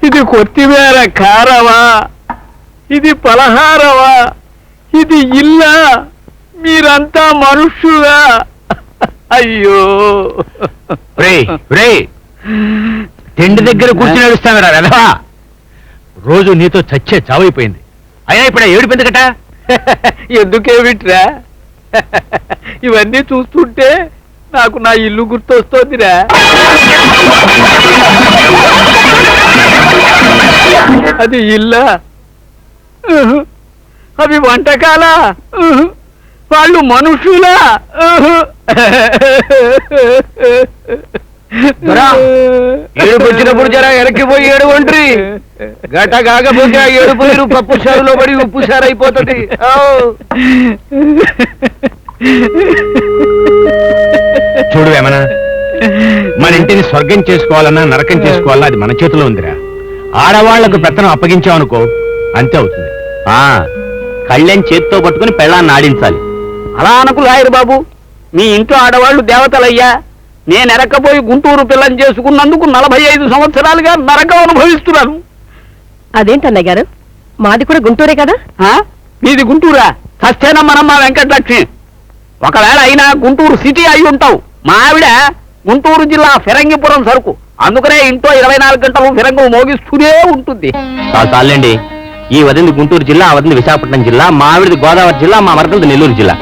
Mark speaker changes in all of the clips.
Speaker 1: ఇది కొత్తిమీర కారవా, ఇది పలహారవా, ఇది ఇల్లా, మీరంతా మనుష్యులా? అయ్యో
Speaker 2: తిండి దగ్గర కూర్చుని ఏడుస్తామరా వెధవా. రోజు నీతో చచ్చే చావైపోయింది. అయినా ఇప్పుడు ఏడుపెందుకట?
Speaker 1: ఎందుకేమిట్రా? ఇవన్నీ చూస్తుంటే నాకు నా ఇల్లు గుర్తొస్తోందిరా. అది ఇల్లా? అవి వంటకాలా? వాళ్ళు మనుషులా?
Speaker 2: ఏడుపు వచ్చినప్పుడు జర ఎరక్కిపోయి ఏడు ఒంట్రి గట కాకపోతే ఆ ఏడుపు నీరు పప్పు సారులో పడి ఉప్పు సారు అయిపోతుంది. చూడు ఏమన్నా, మన ఇంటిని స్వర్గం చేసుకోవాలన్నా నరకం చేసుకోవాలన్నా అది మన చేతిలో ఉందిరా. ఆడవాళ్లకు పెత్తనం అప్పగించామనుకో అంతే అవుతుంది.
Speaker 3: కళ్ళెం చేత్తో పట్టుకుని పెళ్ళాన్ని ఆడించాలి.
Speaker 1: అలా అనకు లాయర్ బాబు, మీ ఇంట్లో ఆడవాళ్లు దేవతలయ్యా. నేను ఎరక్కపోయి గుంటూరు పిల్లని చేసుకున్నందుకు 45 సంవత్సరాలుగా నరకం అనుభవిస్తున్నాను.
Speaker 4: అదేంటన్నయ్య గారు, మాది కూడా గుంటూరే కదా?
Speaker 1: మీది గుంటూరా? సస్తేనమ్మనమ్మ వెంకటలక్ష్మి. ఒకవేళ అయినా గుంటూరు సిటీ అయి ఉంటావు. మా ఆవిడ గుంటూరు జిల్లా ఫిరంగిపురం సరుకు, అందుకనే ఇంట్లో 24 గంటలు ఫిరంగులు మోగిస్తూనే ఉంటుంది.
Speaker 3: చాలండి, ఈ వదింది గుంటూరు జిల్లా, ఆ వదింది విశాఖపట్నం జిల్లా, మా ఆవిడది గోదావరి జిల్లా, మా మరదలది నెల్లూరు జిల్లా.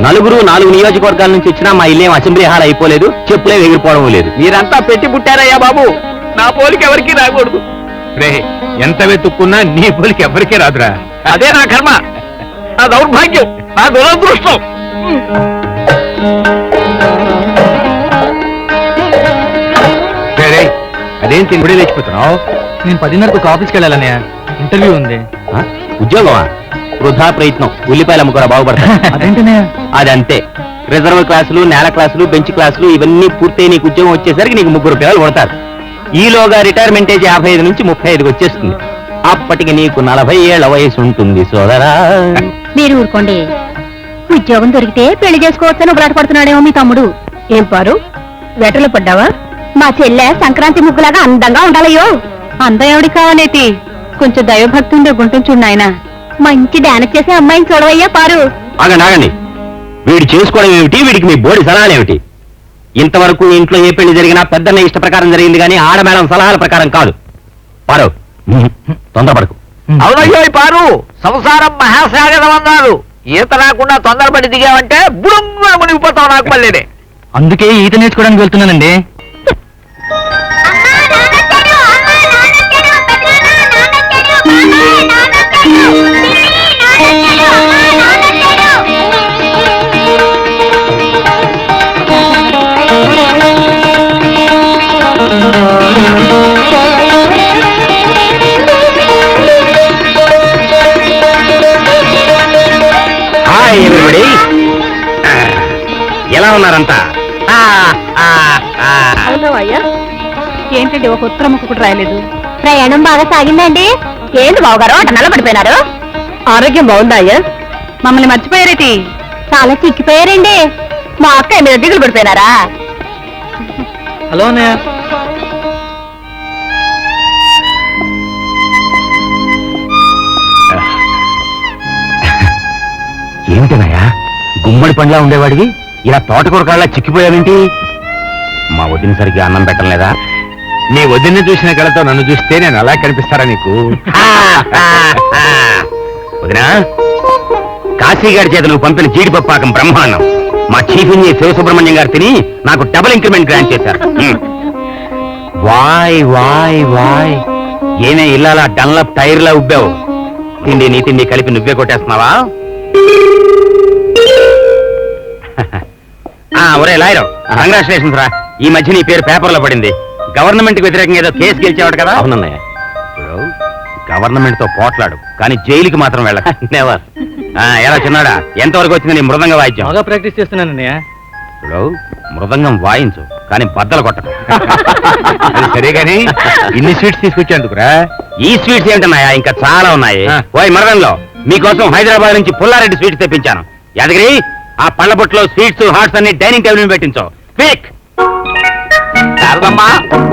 Speaker 3: నలుగురు 4 నియోజకవర్గాల నుంచి వచ్చినా మా ఇల్లేం అసెంబ్లీ హాల్ అయిపోలేదు, చెప్పులే ఎగిరిపోవడం లేదు.
Speaker 1: మీరంతా పెట్టి పుట్టారయ్యా బాబు, నా పోలిక ఎవరికి రాకూడదు.
Speaker 2: ఎంత వెతుక్కున్నా నీ పోలికి ఎవరికీ రాదురా.
Speaker 1: అదే నా కర్మ, నా దౌర్భాగ్యం, నా దురదృష్టం.
Speaker 2: అదేం తిండి లేచిపోతున్నావు?
Speaker 5: నేను 10:30కు ఆఫీస్కి వెళ్ళాలన్నయ్య, ఇంటర్వ్యూ ఉంది.
Speaker 3: ఉద్యోగమా? వృధా ప్రయత్నం. ఉల్లిపాయలు అమ్ముకోరా బాగుపడతాయి.
Speaker 5: అదేంటనే?
Speaker 3: అదంతే. రిజర్వ్ క్లాసులు, నేల క్లాసులు, బెంచ్ క్లాసులు ఇవన్నీ పూర్తయి నీకు ఉద్యోగం వచ్చేసరికి నీకు 3 పిల్లలు కొడతారు. ఈలోగా రిటైర్మెంట్ ఏజ్ 55 నుంచి 35కి వచ్చేస్తుంది. అప్పటికి నీకు 40 ఏళ్ల వయసు ఉంటుంది సోదరా.
Speaker 4: మీరు ఊరుకోండి, ఉద్యోగం దొరికితే పెళ్లి చేసుకోవచ్చని ఉపలాటపడుతున్నాడేమో మీ తమ్ముడు. ఏం పారు, వెటలు పడ్డావా? మా చెల్లె సంక్రాంతి ముగ్గులాగా అందంగా ఉండాలయ్యో. అందం ఎవడి కావాలేటి? కొంచెం దైవభక్తి ఉండే గుంటుంది చూడు నాయన. మంచి డాన్స్ చేసే అమ్మాయిని చూడవయ్యా పారు.
Speaker 3: ఆగండి, వీడు చేసుకోవడం ఏమిటి? వీడికి మీ బోడి సలహాలేమిటి? ఇంతవరకు ఇంట్లో ఏ పెళ్లి జరిగినా పెద్దన్న ఇష్ట ప్రకారం జరిగింది కానీ ఆడమేడం సలహాల ప్రకారం కాదు. పారు, తొందరపడకు.
Speaker 1: అవునయ్యో పారు, సంసారం మహాసాగరం అన్నారు. ఈత రాకుండా తొందరపడి దిగావంటే బుడుంగా మునిగిపోతావు. నాకు మళ్ళీనే
Speaker 5: అందుకే ఈత నేర్చుకోవడానికి వెళ్తున్నానండి.
Speaker 3: హాయ్ ఎవ్రీబడీ, ఎలా ఉన్నారంతా?
Speaker 4: అవునవయ్యా, ఏంటండి ఒక ఉత్తరం ఒకటి రాయలేదు? ప్రయాణం బాగా సాగిందండి. ఏంటి బావగారు అట నల్లబడిపోయినారు? ఆరోగ్యం బాగుందా అయ్యా? మమ్మల్ని మర్చిపోయారేటి? చాలా చిక్కిపోయారండి. మా అక్క మీద దిగులు పడిపోయినారా?
Speaker 5: హలో అన్నయ్య.
Speaker 3: ఏమిటనయ్యా, గుమ్మడి పండ్లా ఉండేవాడివి ఇలా తోటకూర కాళ్ళ చిక్కిపోయావేంటి? మా వదిన సరిగ్గా అన్నం పెట్టడం లేదా?
Speaker 2: నీ వదిన్ని చూసిన కళతో నన్ను చూస్తే నేను అలా కనిపిస్తారా నీకు?
Speaker 3: వదినా, కాశీగారి చేతులకు పంపిన జీడిపప్పాకం బ్రహ్మాండం. మా చీఫ్ ఇంజనీర్ శివసుబ్రహ్మణ్యం గారు తిని నాకు డబుల్ ఇంక్రిమెంట్ గ్రాంట్ చేశారు. వాయ్ వాయ్ వాయ్, ఏనే ఇల్లాలా డన్లప్ టైర్లా ఉబ్బావు. తిండి నీ తిండి కలిపి నువ్వే కొట్టేస్తున్నావా? ఒరే లాయర్, కంగ్రాచులేషన్స్ రా. ఈ మధ్య నీ పేరు పేపర్లో పడింది. గవర్నమెంట్ కి వ్యతిరేకంగా ఏదో కేసు గెలిచేవాడు కదా? అవునన్నయ్య. గవర్నమెంట్ తో పోట్లాడు కానీ జైలుకి మాత్రం వెళ్ళక. ఎలా చిన్నాడా, ఎంతవరకు వచ్చింది నీ మృదంగ వాయిద్యం?
Speaker 5: బాగా ప్రాక్టీస్ చేస్తున్నానన్నయ్య.
Speaker 3: మృదంగం వాయించు కానీ బద్దలు కొట్టకు.
Speaker 2: సరే గాని ఇన్ని స్వీట్స్ తీసుకొచ్చేందుకురా?
Speaker 3: ఈ స్వీట్స్ ఏమిటన్నాయా, ఇంకా చాలా ఉన్నాయి. ఓయ్ మరదంలో, మీకోసం హైదరాబాద్ నుంచి పుల్లారెడ్డి స్వీట్స్ తెప్పించాను. యాదగిరి, ఆ పళ్ళ బొట్లో స్వీట్స్ హాట్స్ అన్ని డైనింగ్ టేబుల్ పెట్టించు.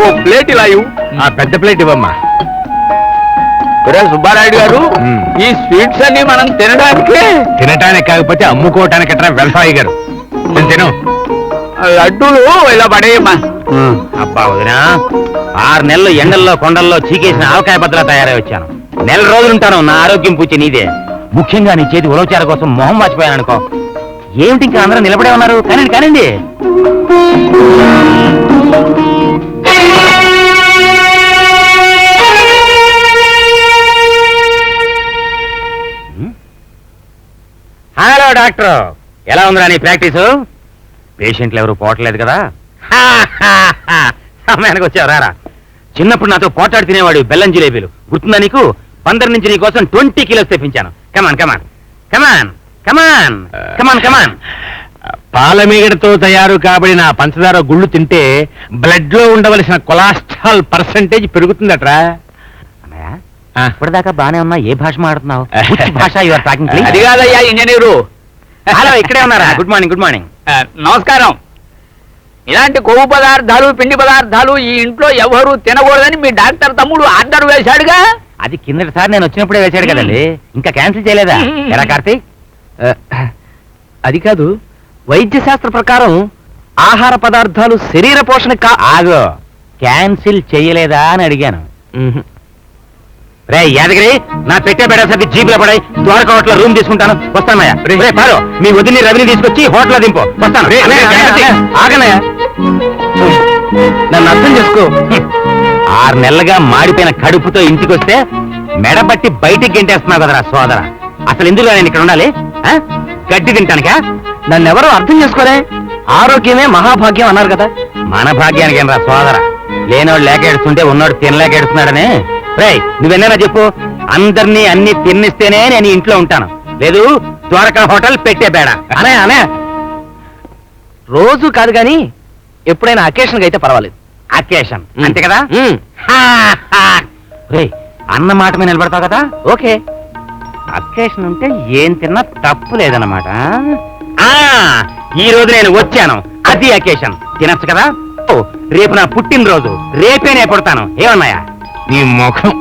Speaker 1: ఓ ప్లేట్ ఇలా ఇవ్వు.
Speaker 2: ఆ పెద్ద ప్లేట్ ఇవ్వమ్మా.
Speaker 1: ఒరే సుబ్బారాయుడు గారు,
Speaker 2: మ్.
Speaker 1: ఈ స్వీట్స్ అన్ని మనం తినడానికి
Speaker 2: తినటానికి కాకపోతే అమ్ముకోవటానికి ఎట్రా వెళ్తాయి గారు తిను
Speaker 1: లడ్డూలు ఇలా పడేయమ్మా.
Speaker 3: అబ్బా వదినా 6 నెలలు ఎండల్లో కొండల్లో చీకేసిన ఆవకాయ బద్దలా తయారై వచ్చాను. నెల రోజులుంటాను. నా ఆరోగ్యం పూచి నీదే. ముఖ్యంగా నీ చేతి ఉలవచార కోసం మొహం వాచిపోయాను అనుకో. ఏమిటి ఇంకా అందరూ నిలబడే ఉన్నారు? కానండి కానండి. హలో డాక్టర్, ఎలా ఉందిరా నీ ప్రాక్టీసు? పేషెంట్లు ఎవరు పోవట్లేదు కదా? సమయానికి వచ్చావు రారా. చిన్నప్పుడు నాతో పోటాడు తినేవాడు బెల్లం జిలేబీలు గుర్తుందా నీకు? 15 నుంచి నీ కోసం 20 కిలోస్ తెప్పించాను. కమాన్ కమాన్ కమాన్ కమాన్ కమాన్ కమాన్.
Speaker 2: పాలమీగడతో తయారు కాబడిన పంచదార గుళ్ళు తింటే బ్లడ్ లో ఉండవలసిన కొలెస్ట్రాల్ పర్సంటేజ్ పెరుగుతుందట్రా.
Speaker 3: అన్నయ్య,
Speaker 2: ఆ.
Speaker 3: ఇప్పటిదాకా బానే ఉన్నా. ఏ భాష మాట్లాడుతున్నావు? Which భాష you are talking, please?
Speaker 1: అది కాదయ్యా ఇంజనీరు.
Speaker 3: హలో, ఇక్కడే ఉన్నారా? Good morning good morning.
Speaker 1: నమస్కారం. ఇలాంటి కొవ్వు పదార్థాలు పిండి పదార్థాలు ఈ ఇంట్లో ఎవరు తినకూడదని మీ డాక్టర్ తమ్ముడు ఆర్డర్ వేశాడుగా.
Speaker 3: అది కిందటిసారి నేను వచ్చినప్పుడే వేశాడు కదండి. ఇంకా క్యాన్సిల్ చేయలేదా? ఎలా కార్తీక్?
Speaker 5: అది కాదు, వైద్య శాస్త్ర ప్రకారం ఆహార పదార్థాలు శరీర పోషణ
Speaker 3: ఆగో, క్యాన్సిల్ చేయలేదా అని అడిగాను. రే యాదగిరి, నా పెట్టే బెడ సర్ది జీపులో పడాయి. ద్వారకా హోటల్ రూమ్ తీసుకుంటాను. వస్తానయ్యా. రే పారు, మీ వదిని రవిని తీసుకొచ్చి హోటల్లో దింపు. వస్తాను.
Speaker 5: ఆగనయ్యా, నన్ను అర్థం చేసుకో.
Speaker 3: 6 నెలలుగా మాడిపోయిన కడుపుతో ఇంటికి వస్తే మెడబట్టి బయటికి గెంటేస్తున్నావు కదరా సోదర. అసలు ఎందులో నేను ఇక్కడ ఉండాలి? ఆ? గడ్డి తింటానికా?
Speaker 5: నన్నెవరూ అర్థం చేసుకోలే. ఆరోగ్యమే మహాభాగ్యం అన్నారు కదా.
Speaker 3: మన భాగ్యానికి ఏం రా సోదర. లేనోడు లేక ఏడుస్తుంటే ఉన్నోడు తినలేక ఏడుస్తున్నాడనే. రేయ్, నువ్వెన్నా చెప్పు. అందరినీ అన్ని తిన్నిస్తేనే నేను ఇంట్లో ఉంటాను. లేదు ద్వారకా హోటల్ పెట్టే బేడ.
Speaker 5: అనే అనే రోజు కాదు గాని ఎప్పుడైనా అకేషన్ అయితే పర్వాలేదు.
Speaker 3: అకేషన్ అంతే కదా? రేయ్, అన్న మాట మీద నిలబడతావు కదా?
Speaker 5: ఓకే.
Speaker 3: అకేషన్ ఉంటే ఏం తిన్నా తప్పు లేదన్నమాట. ఈ రోజు నేను వచ్చాను, అది అకేషన్. తినచ్చు కదా? ఓ, రేపు నా పుట్టినరోజు. రేపే నేను పుడతాను. ఏమన్నాయా?
Speaker 2: నీ ముఖం.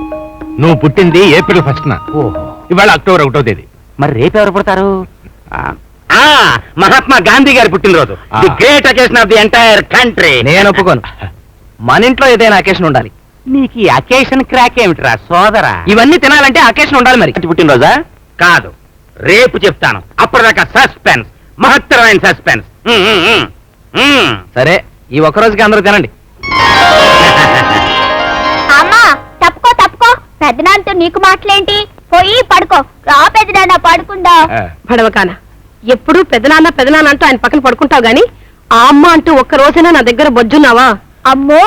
Speaker 2: నువ్వు పుట్టింది ఏప్రిల్ 1న.
Speaker 3: ఓహో,
Speaker 2: ఇవాళ అక్టోబర్ 1వ తేదీ.
Speaker 3: మరి రేపు ఎవరు పుడతారు? మహాత్మా గాంధీ గారి పుట్టినరోజు. The great occasion of the entire country.
Speaker 5: నేను ఒప్పుకోను. మన ఇంట్లో ఏదైనా అకేషన్ ఉండాలి.
Speaker 3: నీకు ఈ అకేషన్ క్రాక్ ఏమిటిరా సోదరా?
Speaker 5: ఇవన్నీ తినాలంటే అకేషన్ ఉండాలి. మరి
Speaker 3: పుట్టినరోజా? కాదు, రేపు చెప్తాను. అప్పటిదాకా సస్పెన్స్, మహత్తరమైన సస్పెన్స్.
Speaker 5: సరే, ఈ ఒక్క రోజుకి అందరూ తినండి.
Speaker 4: అమ్మా తప్పుకో తప్పుకో, పెద్దనాన్నతో నీకు మాటలేంటి? పోయి పడుకో. రా పెద్దనాన్న పడుకుందా. పడవకాన ఎప్పుడు పెద్దనాన్న అంటూ ఆయన పక్కన పడుకుంటావు గాని ఆ అమ్మ అంటూ ఒక్క రోజైనా నా దగ్గర బొజ్జున్నావా? అమ్మో,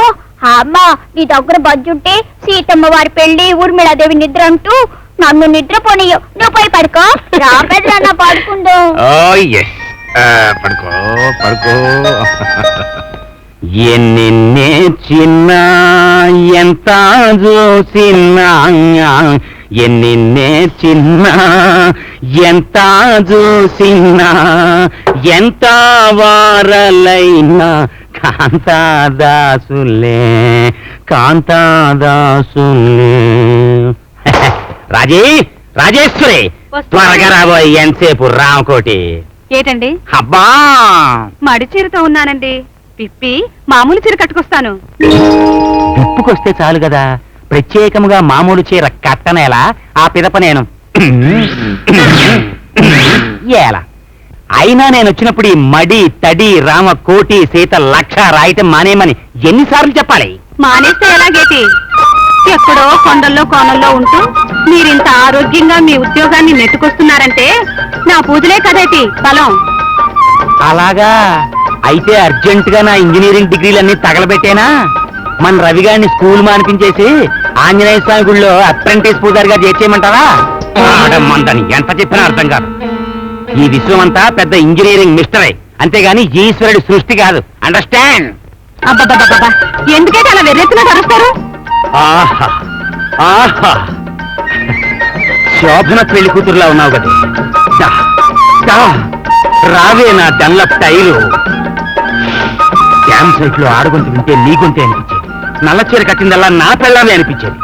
Speaker 4: ఆ అమ్మ నీ దగ్గర బొజ్జుంటే సీతమ్మ వారి పెళ్లి, ఊర్మిళాదేవి నిద్ర అంటూ నన్ను నిద్రపోనీయు. నువ్వు పోయి పడుకో. రా పెద్దనాన్న పడుకుందో.
Speaker 2: పడుకో పడుకో.
Speaker 3: ఎన్ని చిన్న ఎంత చూసినా, ఎన్ని చిన్న ఎంత చూసినా, ఎంత వారలైనా కాంతాదాసులే కాంతాదాసులే. రాజేశ్వరి, త్వరగా రాబోయే. ఎంతసేపు రామకోటి?
Speaker 4: ఏటండి?
Speaker 3: అబ్బా,
Speaker 4: మడి చీరతో ఉన్నానండి. పిప్పి మామూలు చీర కట్టుకొస్తాను.
Speaker 3: విప్పుకొస్తే చాలు కదా. ప్రత్యేకముగా మామూలు చీర కట్టనేలా? ఆ పిదప నేను ఎలా? అయినా నేను వచ్చినప్పుడు ఈ మడి తడి రామ కోటి సీత లక్ష రాయటం మానేమని ఎన్నిసార్లు చెప్పాలి?
Speaker 4: మానేస్తే ఎలాగేటి? ఎక్కడో కొండల్లో కోనల్లో ఉంటూ మీరింత ఆరోగ్యంగా మీ ఉద్యోగాన్ని నెట్టుకొస్తున్నారంటే నా పూజలే కదేటి బలం.
Speaker 3: అలాగా అయితే అర్జెంటుగా నా ఇంజనీరింగ్ డిగ్రీలన్నీ తగలబెట్టేనా? మన రవిగారిని స్కూల్ మానిపించేసి ఆంజనేయ స్వామి గుళ్ళో అప్రెంటిస్ పూజారిగా చేర్చేయమంటావా? ఆడమ్మందని ఎంత చెప్పినా అర్థం కాదు. ఈ విశ్వం అంతా పెద్ద ఇంజనీరింగ్ మిస్టరే, అంతేగాని ఈశ్వరుడి సృష్టి కాదు. అండర్స్టాండ్?
Speaker 4: అబ్బబ్బబ్బబ్బా, ఎందుకైతే అలా వెర్రెత్తున కరుస్తారు?
Speaker 3: ఆహా ఆహా, శోభన పెళ్లి కూతురులా ఉన్నావు కదా. దా, దా, రావే నా డన్లప్ టైలు. క్యాంప్ సైట్ లో ఆడుగొంతు వింటే నీ గొంతే అనిపించేది. నల్ల చీర కట్టిందల్లా నా పెళ్ళామే అనిపించేది.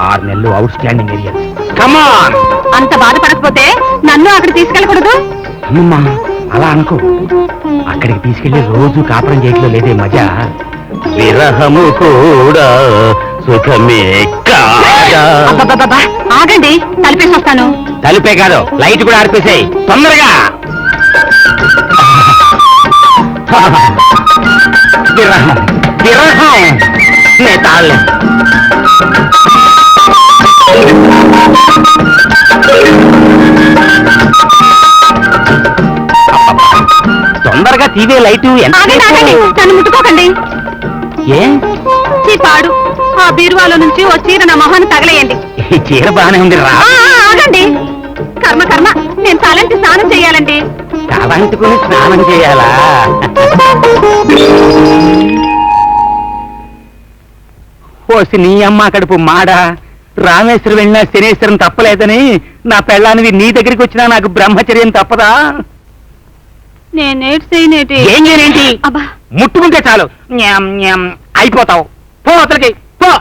Speaker 3: 6 నెలలు అవుట్ స్టాండింగ్ ఏరియా. కమాన్.
Speaker 4: అంత బాధపడకపోతే నన్ను అక్కడ తీసుకెళ్ళకూడదు.
Speaker 3: అమ్మమ్మా అలా అనుకో. అక్కడికి తీసుకెళ్లి రోజు కాపురం చేయట్లో లేదే మజా. విరహము కూడా సుఖమే కాదా.
Speaker 4: అబ్బబ్బబ్బబ్బా, ఆగండి, తలిపేసి వస్తాను.
Speaker 3: తలుపే కాదు లైట్ కూడా ఆర్పేసాయి తొందరగా. విరహం విరహం నే తాళ్ళే. తొందరగా తీవే లైటు.
Speaker 4: ఆగండి, ఆగండి, నన్ను ముట్టుకోకండి.
Speaker 3: ఏ
Speaker 4: పాడు ఆ బీరువాలో నుంచి ఓ చీర నా మొహాన్ని తగలేయండి.
Speaker 3: ఈ చీర బానే ఉంది రా.
Speaker 4: ఆగండి, కర్మ కర్మ, నేను తలంటి స్నానం చేయాలండి.
Speaker 3: తలంటుకుని స్నానం చేయాలా? ఓసి నీ అమ్మ కడుపు మాడ. రామేశ్వరం వెళ్ళినా శనేశ్వరం తప్పలేదని నా పెళ్ళానివి నీ దగ్గరికి వచ్చినా నాకు బ్రహ్మచర్యం తప్పదా?
Speaker 4: నేనేటి
Speaker 3: ఏం చేయనేంటి?
Speaker 4: అబ్బా,
Speaker 3: ముట్టుకుంటే చాలు న్యామ్ న్యామ్ అయిపోతావు. పో అతనికి పో.